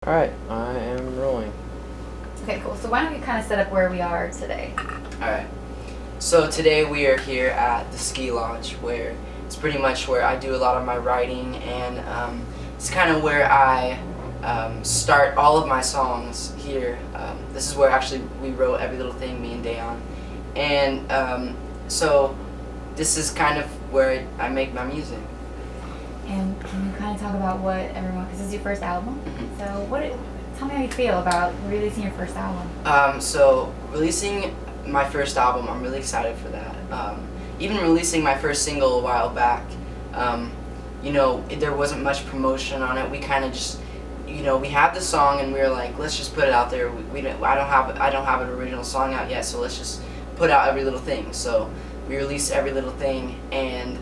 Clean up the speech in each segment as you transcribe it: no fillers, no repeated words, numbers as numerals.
Alright, I am rolling. Okay, cool. So why don't we kind of set up where we are today? Alright. So today we are here at the ski lodge, where it's pretty much where I do a lot of my writing, and it's kind of where I start all of my songs here. This is where actually we wrote Every Little Thing, me and Dayon. And so this is kind of where I make my music. And can you kind of talk about what everyone, because this is your first album, Mhm. so tell me how you feel about releasing your first album. So releasing my first album, I'm really excited for that. Even releasing my first single a while back, there wasn't much promotion on it. We kind of just, we had the song and we were like, let's just put it out there. I don't have an original song out yet, so let's just put out Every Little Thing. So we released Every Little Thing, and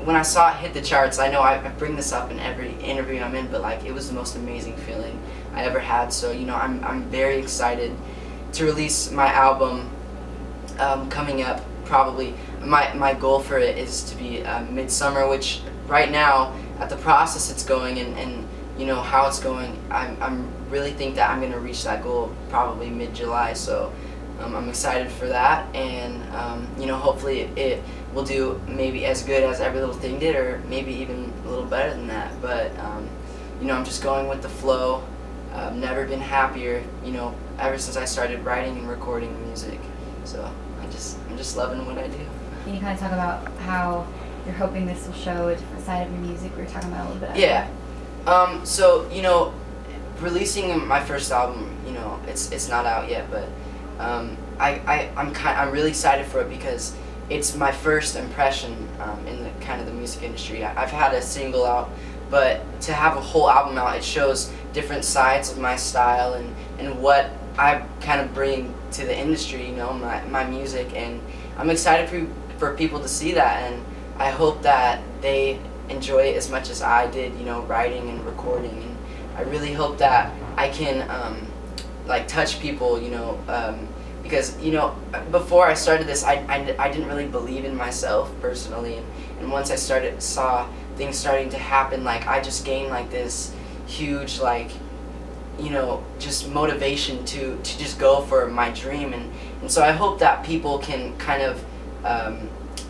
when I saw it hit the charts, I know I bring this up in every interview I'm in, but like, it was the most amazing feeling I ever had. So I'm very excited to release my album coming up. Probably my goal for it is to be midsummer, which right now at the process it's going and how it's going, I'm really think that I'm gonna reach that goal probably mid-July. So I'm excited for that, and hopefully it will do maybe as good as Every Little Thing did, or maybe even a little better than that. But I'm just going with the flow. I've never been happier, ever since I started writing and recording music. So I'm just loving what I do. Can you kind of talk about how you're hoping this will show a different side of your music? We were talking about a little bit. Yeah. So releasing my first album, it's not out yet, but I'm really excited for it because it's my first impression in the kind of the music industry. I've had a single out, but to have a whole album out, it shows different sides of my style and what I kind of bring to the industry, my music, and I'm excited for people to see that, and I hope that they enjoy it as much as I did, writing and recording, and I really hope that I can touch people, because before I started this, I didn't really believe in myself personally, and once I saw things starting to happen, like I just gained like this huge just motivation to just go for my dream, and so I hope that people can kind of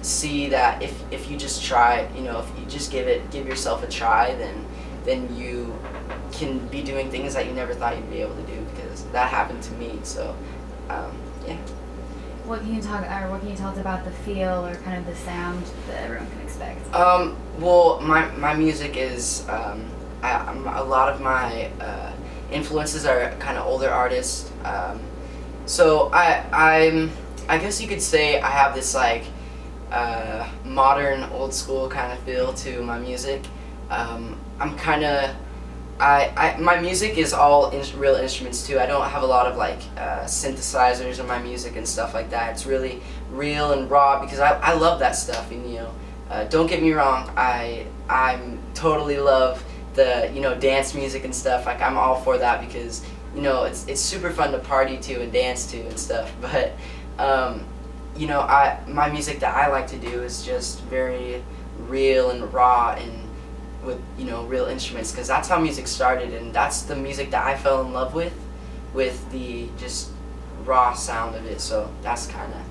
see that if you just try, if you just give yourself a try, then you can be doing things that you never thought you'd be able to do, because that happened to me. So yeah. What can you tell us about the feel or kind of the sound that everyone can expect? Well, my music is a lot of my influences are kind of older artists. So I guess you could say I have this modern, old school kind of feel to my music. My music is all real instruments too. I don't have a lot of synthesizers in my music and stuff like that. It's really real and raw because I love that stuff. And don't get me wrong, I totally love the dance music and stuff. Like, I'm all for that because it's super fun to party to and dance to and stuff. But my music that I like to do is just very real and raw and with real instruments, because that's how music started, and that's the music that I fell in love with the just raw sound of it. So that's kind of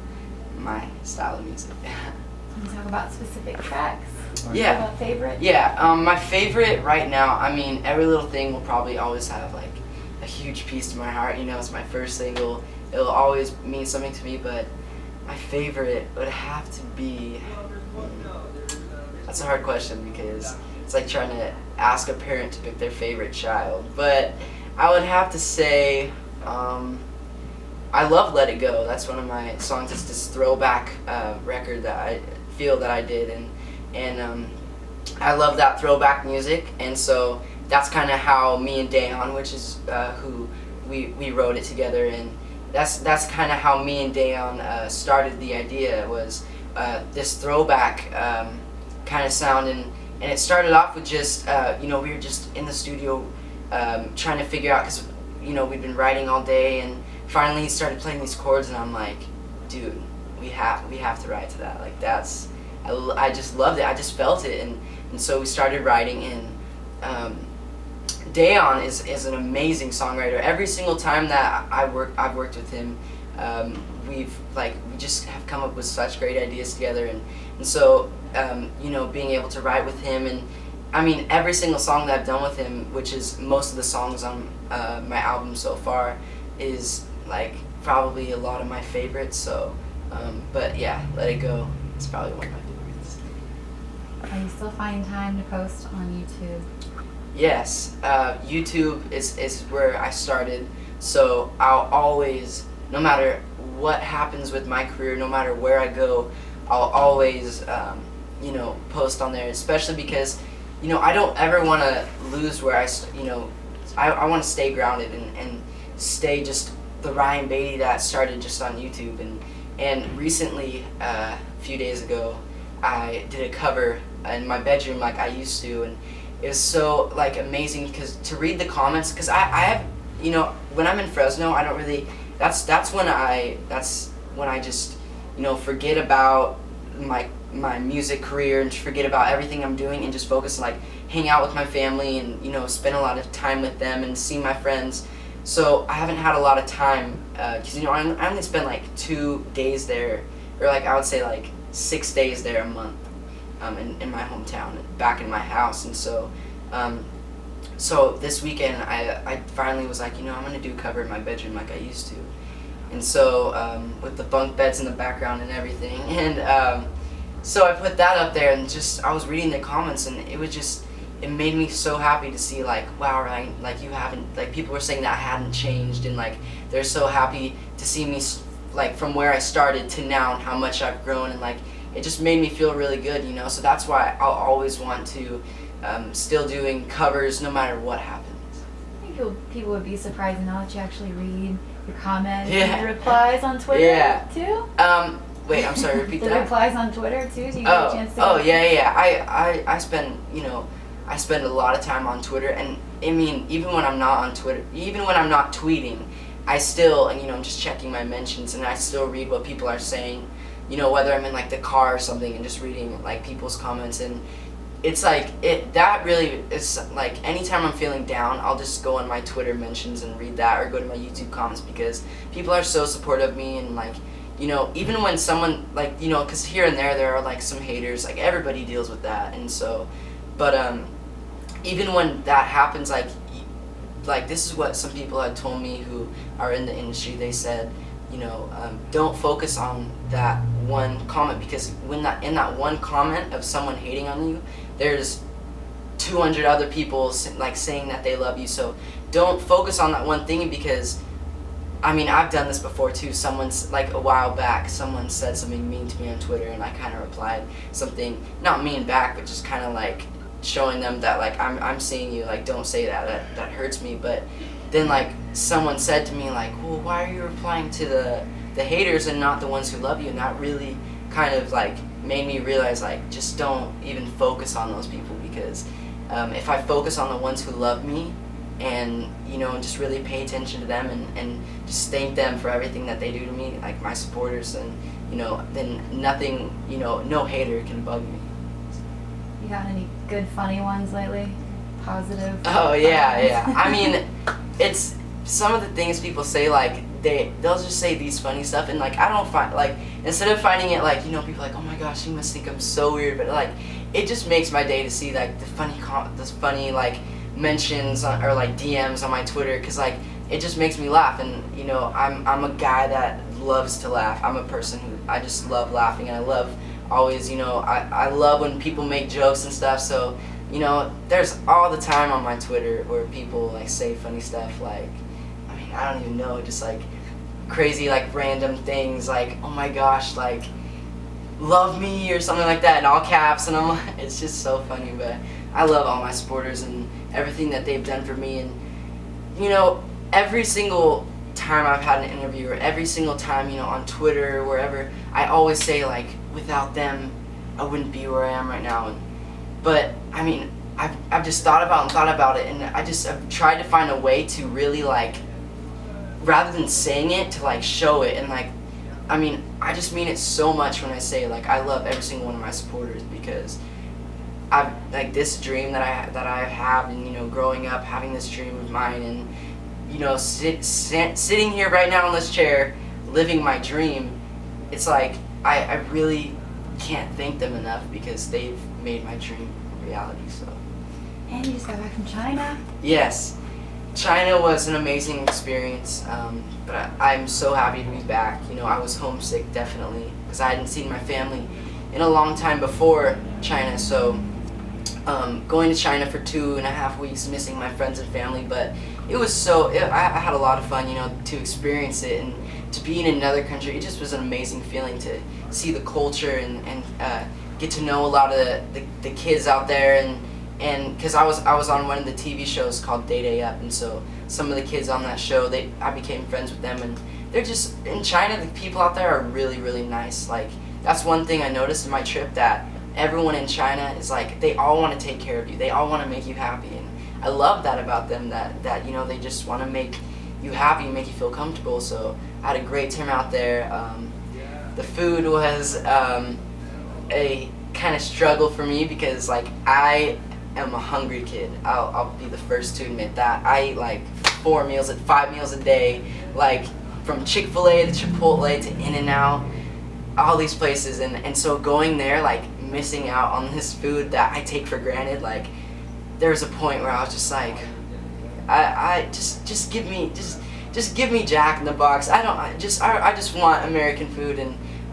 my style of music. Can you talk about specific tracks? Or Yeah. Talk about favorite? Yeah. My favorite right now, Every Little Thing will probably always have a huge piece to my heart. It's my first single. It'll always mean something to me. But my favorite would have to be. That's a hard question because it's like trying to ask a parent to pick their favorite child. But I would have to say, I love Let It Go. That's one of my songs. It's this throwback record that I feel that I did, and I love that throwback music, and so that's kind of how me and Dayon, which is who we wrote it together, and that's kind of how me and Dayon started the idea, was this throwback kind of sound, and it started off with just we were just in the studio trying to figure out, because we'd been writing all day, and finally he started playing these chords, and I'm like, dude, we have to write to that. Like, I just loved it. I just felt it, and so we started writing, and Dayon is an amazing songwriter. Every single time that I've worked with him, we just have come up with such great ideas together, and so you know, being able to write with him, and I mean every single song that I've done with him, which is most of the songs on my album so far, is like probably a lot of my favorites. So, but yeah, Let It Go is probably one of my favorites. Are you still finding time to post on YouTube? Yes, YouTube is where I started, so I'll always, no matter what happens with my career, no matter where I go, I'll always, you know, post on there, especially because, you know, I don't ever want to lose where I want to stay grounded and stay just the Ryan Beaty that started just on YouTube, and recently, a few days ago, I did a cover in my bedroom like I used to, and it was so like amazing because to read the comments, because I have, you know, when I'm in Fresno, I don't really, that's when I just, you know, forget about my music career and forget about everything I'm doing and just focus and like hang out with my family and, you know, spend a lot of time with them and see my friends. So I haven't had a lot of time because, you know, I only spend like 2 days there, or like I would say like 6 days there a month. In my hometown, back in my house, and so so this weekend I finally was like, you know, I'm gonna do a cover in my bedroom like I used to, and so with the bunk beds in the background and everything, and so I put that up there, and just I was reading the comments, and it made me so happy to see like, wow, Ryan, like you haven't, like people were saying that I hadn't changed, and like they're so happy to see me like from where I started to now and how much I've grown, and like it just made me feel really good, you know. So that's why I'll always want to still doing covers no matter what happens. I think people would be surprised to know that you actually read your comments Yeah. and your replies on Twitter Yeah. too. Wait, I'm sorry, repeat The that. replies on Twitter too. Do you get a chance to? Oh yeah. I spend, you know, I spend a lot of time on Twitter, and I mean even when I'm not on Twitter, even when I'm not tweeting, I still, you know, I'm just checking my mentions, and I still read what people are saying. You know, whether I'm in like the car or something and just reading like people's comments, and it's like that really is like anytime I'm feeling down, I'll just go on my Twitter mentions and read that, or go to my YouTube comments, because people are so supportive of me, and like, you know, even when someone like, you know, because here and there are like some haters, like everybody deals with that, and so, but even when that happens, like this is what some people had told me who are in the industry. They said, you know, don't focus on that one comment, because when in that one comment of someone hating on you, there's 200 other people like saying that they love you. So don't focus on that one thing, because I mean, I've done this before too. Someone's like a while back, someone said something mean to me on Twitter, and I kind of replied something not mean back, but just kind of like showing them that like I'm seeing you, like don't say that, that hurts me. But then like someone said to me like, well, why are you replying to the haters and not the ones who love you? And that really kind of like made me realize like just don't even focus on those people, because if I focus on the ones who love me and, you know, just really pay attention to them and just thank them for everything that they do to me, like my supporters, and, you know, then nothing, you know, no hater can bug me. You got any good funny ones lately? Positive? Oh yeah. I mean, it's some of the things people say, like they'll just say these funny stuff, and like I don't find, like, instead of finding it like, you know, people are like, oh my gosh, you must think I'm so weird, but like it just makes my day to see like the funny like mentions or like DMs on my Twitter, because like it just makes me laugh. And, you know, I'm a guy that loves to laugh. I'm a person who I just love laughing, and I love always, you know, I love when people make jokes and stuff. So, you know, there's all the time on my Twitter where people like say funny stuff, like, I mean, I don't even know, just like crazy like random things, like, oh my gosh, like love me or something like that in all caps, and it's just so funny. But I love all my supporters and everything that they've done for me. And, you know, every single time I've had an interview, or every single time, you know, on Twitter or wherever, I always say like, without them I wouldn't be where I am right now. But I mean, I've just thought about it, and I've tried to find a way to really like, rather than saying it, to like show it. And like, I mean, I just mean it so much when I say like I love every single one of my supporters, because I've like this dream that I have, and you know, growing up having this dream of mine, and you know, sitting here right now in this chair, living my dream. It's like I really can't thank them enough because they've made my dream a reality. So. And you just got back from China. Yes, China was an amazing experience, but I'm so happy to be back. You know, I was homesick definitely because I hadn't seen my family in a long time before China. So going to China for 2.5 weeks, missing my friends and family, but it was I had a lot of fun, you know, to experience it and to be in another country. It just was an amazing feeling to see the culture and get to know a lot of the kids out there, and because I was on one of the TV shows called Day Up, and so some of the kids on that show, I became friends with them, and they're just, in China, the people out there are really, really nice. Like, that's one thing I noticed in my trip, that everyone in China is like, they all want to take care of you, they all want to make you happy, and I love that about them, that you know, they just want to make you happy and make you feel comfortable. So I had a great time out there. The food was a kind of struggle for me because like I am a hungry kid. I'll be the first to admit that. I eat like 5 meals a day, like from Chick-fil-A to Chipotle to In-N-Out, all these places, and so going there, like missing out on this food that I take for granted, like there was a point where I was just like, I just give me Jack in the Box. I just want American food,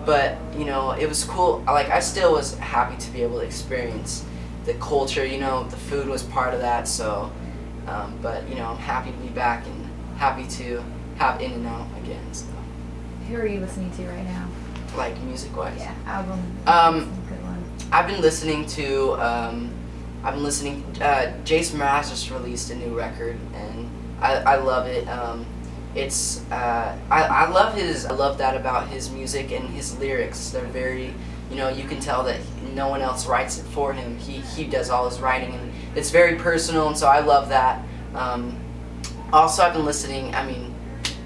but you know, it was cool. Like, I still was happy to be able to experience the culture. You know, the food was part of that. So, but you know, I'm happy to be back and happy to have In-N-Out again. So. Who are you listening to right now? Like music-wise? Yeah, album. Good one. I've been listening to. Jason Mraz just released a new record, and I love it. I love that about his music and his lyrics. They're very, you know, you can tell that no one else writes it for him. He does all his writing, and it's very personal, and so I love that. Also, I've been listening,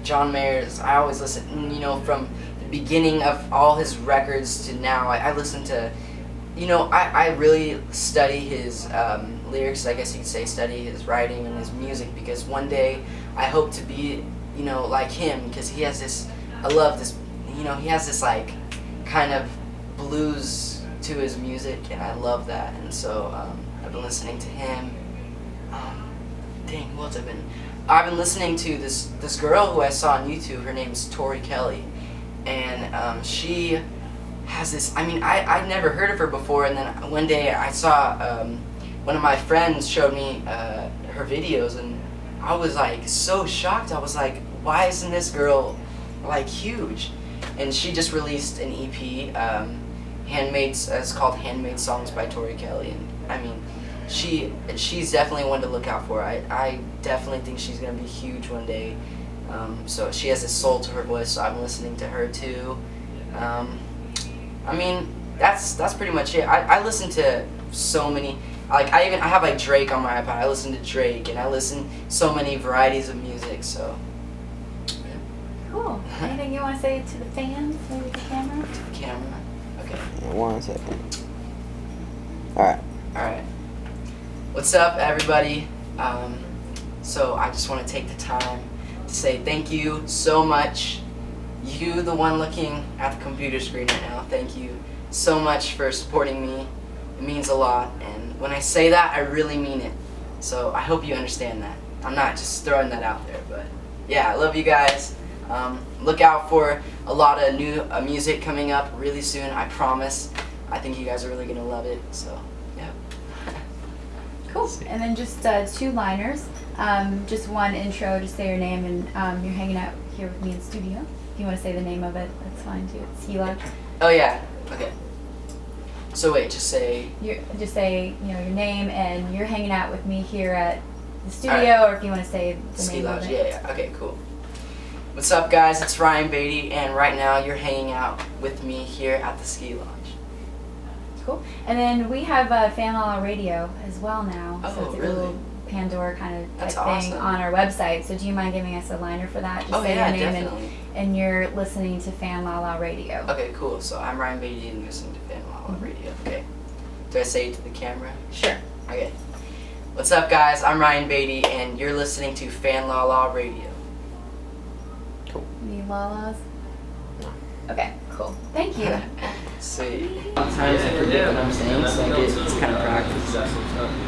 John Mayer's, I always listen, you know, from the beginning of all his records to now. I listen to, you know, I really study his lyrics, I guess you could say, study his writing and his music, because one day I hope to be, you know, like him, because he has this, I love this, you know, he has this like kind of blues to his music, and I love that, and so I've been listening to him. Dang, what else I've been listening to this girl who I saw on YouTube. Her name's Tori Kelly, and she has this, I'd never heard of her before, and then one day I saw one of my friends showed me her videos, and I was like so shocked. I was like, why isn't this girl like huge? And she just released an EP, it's called Handmade Songs by Tori Kelly, and she's definitely one to look out for. I definitely think she's gonna be huge one day. So she has this soul to her voice, so I've been listening to her too. That's pretty much it. I listen to so many, like I have like Drake on my iPod. I listen to Drake, and I listen so many varieties of music, so. Cool. Anything you want to say to the fans, maybe the camera? To the camera? Okay. Yeah, 1 second. Alright. What's up, everybody? So I just want to take the time to say thank you so much. You, the one looking at the computer screen right now, thank you so much for supporting me. It means a lot, and when I say that, I really mean it. So I hope you understand that. I'm not just throwing that out there, but yeah, I love you guys. Look out for a lot of new music coming up really soon, I promise. I think you guys are really going to love it, so yeah. Cool. And then just 2 liners. Just one intro, just say your name, and you're hanging out here with me in the studio. If you want to say the name of it, that's fine too. It's Ski Lodge. Oh yeah, okay. So wait, just say your name, and you're hanging out with me here at the studio, right. Or if you want to say the Ski name Lodge. of it. Yeah, okay, cool. What's up, guys? It's Ryan Beaty, and right now you're hanging out with me here at the Ski Lodge. Cool. And then we have Fan La La Radio as well now. Oh, so it's a really? little Pandora kind of That's type thing awesome. on our website. So do you mind giving us a liner for that? Just Oh, say yeah, your name definitely. and you're listening to Fan La La Radio. Okay, cool. So I'm Ryan Beaty, and you're listening to Fan La La Radio. Okay. Do I say it to the camera? Sure. Okay. What's up, guys? I'm Ryan Beaty, and you're listening to Fan La La Radio. Any lalas? No. Okay, cool. Thank you. Sweet. Sometimes I forget what I'm saying, so it's kind of practice. I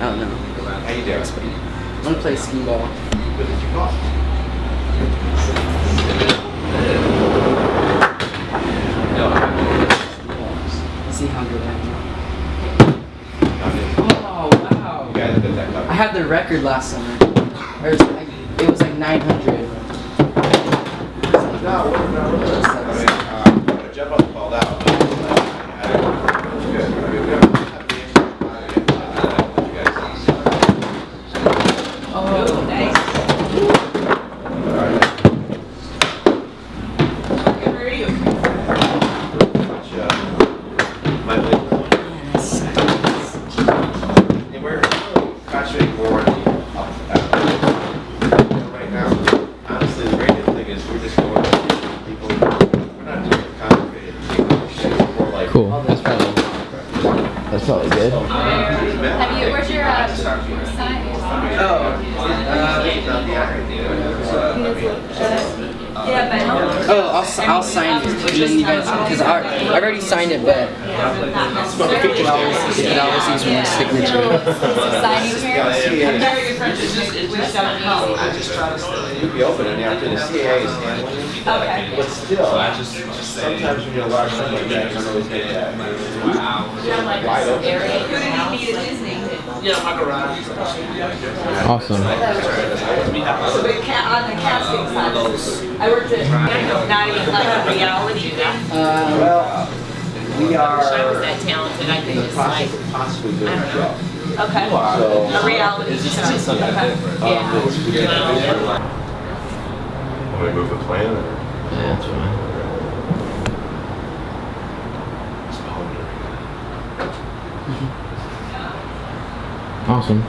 don't know. How you doing? I'm gonna play skee ball. Good that you called. Let's see how good I am. You Oh wow! guys have been that covered. I had the record last summer. Or it was like 900. No, jump up called out. Good. I mean, we haven't had the issue. Oh, Nice. And we're concentrating more on the right now. Honestly, the great thing is we're just going to people. We're not doing it concentrated. We're like, Cool. That's probably good. Have you, where's your sign? I'll sign it. And then you guys, because I've already signed it, but I'll always use my signature. Signing here? you'd be open, and after the CAA is handling it. Okay. But still, sometimes when you're a large number of guys, you don't always get that. Wide open. Awesome. On the casting side, I worked at not even like a reality thing. Well, we are I was that talented, I in could the just process like, of possibly doing a show. okay, So, a reality show. Okay. Yeah. Want me to move the plan or? Yeah, that's fine. It's pondering. Awesome.